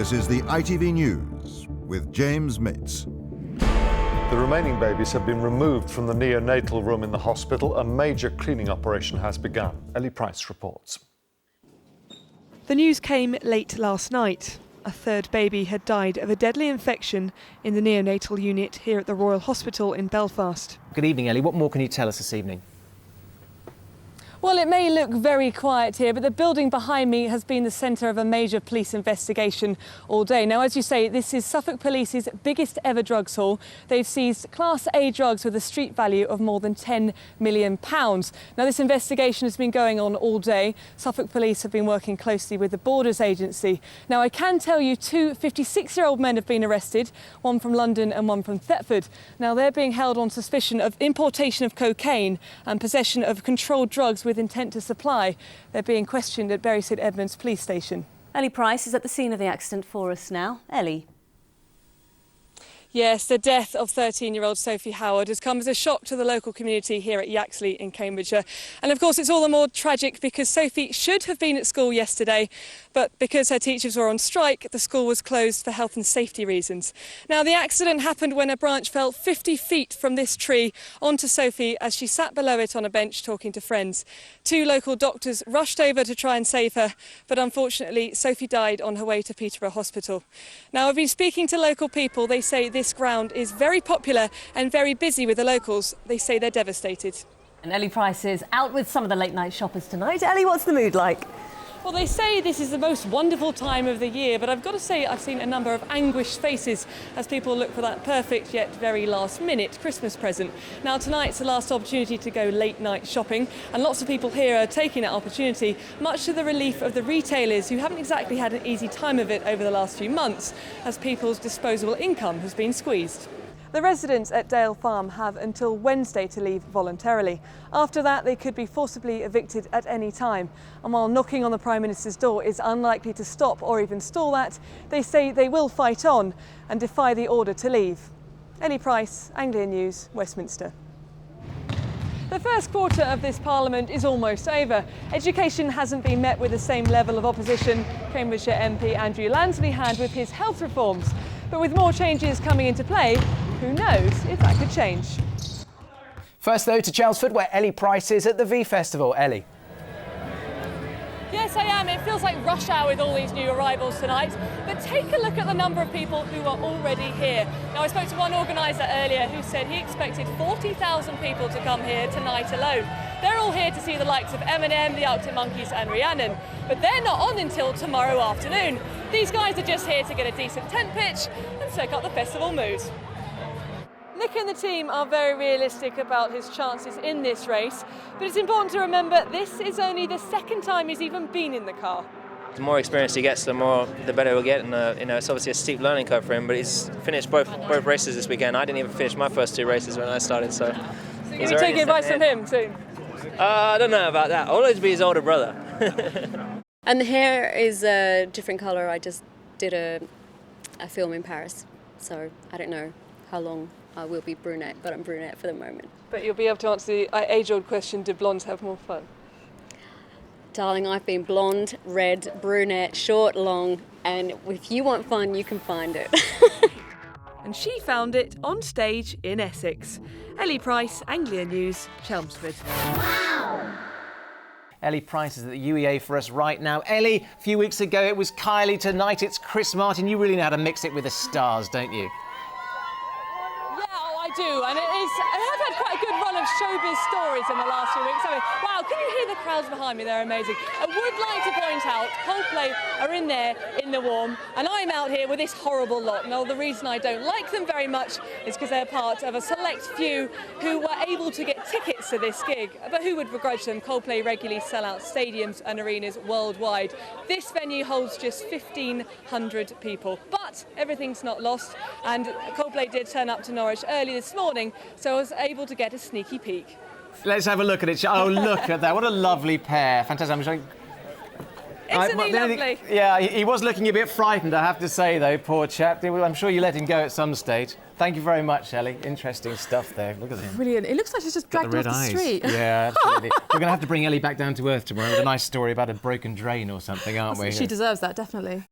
This is the ITV News with James Mitz. The remaining babies have been removed from the neonatal room in the hospital. A major cleaning operation has begun. Ellie Price reports. The news came late last night. A third baby had died of a deadly infection in the neonatal unit here at the Royal Hospital in Belfast. Good evening, Ellie. What more can you tell us this evening? Well, it may look very quiet here, but the building behind me has been the centre of a major police investigation all day. Now, as you say, this is Suffolk Police's biggest ever drugs haul. They've seized Class A drugs with a street value of more than £10 million. Now, this investigation has been going on all day. Suffolk Police have been working closely with the Borders Agency. Now, I can tell you two 56-year-old men have been arrested, one from London and one from Thetford. Now, they're being held on suspicion of importation of cocaine and possession of controlled drugs with intent to supply. They're being questioned at Bury St Edmunds Police Station. Ellie Price is at the scene of the accident for us now. Ellie. Yes, the death of 13-year-old Sophie Howard has come as a shock to the local community here at Yaxley in Cambridgeshire. And of course it's all the more tragic because Sophie should have been at school yesterday, but because her teachers were on strike, the school was closed for health and safety reasons. Now, the accident happened when a branch fell 50 feet from this tree onto Sophie as she sat below it on a bench talking to friends. Two local doctors rushed over to try and save her, but unfortunately Sophie died on her way to Peterborough Hospital. Now, I've been speaking to local people. They say this ground is very popular and very busy with the locals. They say they're devastated. And Ellie Price is out with some of the late night shoppers tonight. Ellie, what's the mood like? Well, they say this is the most wonderful time of the year, but I've got to say I've seen a number of anguished faces as people look for that perfect yet very last-minute Christmas present. Now, tonight's the last opportunity to go late-night shopping, and lots of people here are taking that opportunity, much to the relief of the retailers who haven't exactly had an easy time of it over the last few months, as people's disposable income has been squeezed. The residents at Dale Farm have until Wednesday to leave voluntarily. After that, they could be forcibly evicted at any time. And while knocking on the Prime Minister's door is unlikely to stop or even stall that, they say they will fight on and defy the order to leave. Ellie Price, Anglia News, Westminster. The first quarter of this Parliament is almost over. Education hasn't been met with the same level of opposition Cambridgeshire MP Andrew Lansley had with his health reforms. But with more changes coming into play, who knows if that could change. First, though, to Chelmsford, where Ellie Price is at the V Festival. Ellie. Yes, I am. It feels like rush hour with all these new arrivals tonight. But take a look at the number of people who are already here. Now, I spoke to one organiser earlier who said he expected 40,000 people to come here tonight alone. They're all here to see the likes of Eminem, the Arctic Monkeys and Rhiannon. But they're not on until tomorrow afternoon. These guys are just here to get a decent tent pitch and soak up the festival mood. Nick and the team are very realistic about his chances in this race, but it's important to remember this is only the second time he's even been in the car. The more experience he gets, the better he'll get, and it's obviously a steep learning curve for him. But he's finished both races this weekend. I didn't even finish my first two races when I started, so you'll be taking advice from him soon. I don't know about that. I'll always be his older brother. And the hair is a different colour. I just did a film in Paris, so I don't know how long I will be brunette, but I'm brunette for the moment. But you'll be able to answer the age-old question, do blondes have more fun? Darling, I've been blonde, red, brunette, short, long, and if you want fun, you can find it. And she found it on stage in Essex. Ellie Price, Anglia News, Chelmsford. Wow. Ellie Price is at the UEA for us right now. Ellie, a few weeks ago it was Kylie, tonight it's Chris Martin. You really know how to mix it with the stars, don't you? I do, and I've had quite a good run of showbiz stories in the last few weeks. Wow, can you hear the crowds behind me? They're amazing. I would like to point out Coldplay are in there in the warm, and I'm out here with this horrible lot. Now, the reason I don't like them very much is because they're part of a select few who were able to get tickets to this gig. But who would begrudge them? Coldplay regularly sell out stadiums and arenas worldwide. This venue holds just 1,500 people, but everything's not lost, and Coldplay did turn up to Norwich early this morning, so I was able to get a sneaky peek. Let's have a look at it. Oh, look at that. What a lovely pair. Fantastic. I'm showing... Isn't he lovely? Yeah, he was looking a bit frightened, I have to say, though, poor chap. I'm sure you let him go at some stage. Thank you very much, Ellie. Interesting stuff there. Look at him. Brilliant. It looks like she's just dragged off the street. Yeah, absolutely. We're going to have to bring Ellie back down to earth tomorrow with a nice story about a broken drain or something, aren't we? She deserves that, definitely.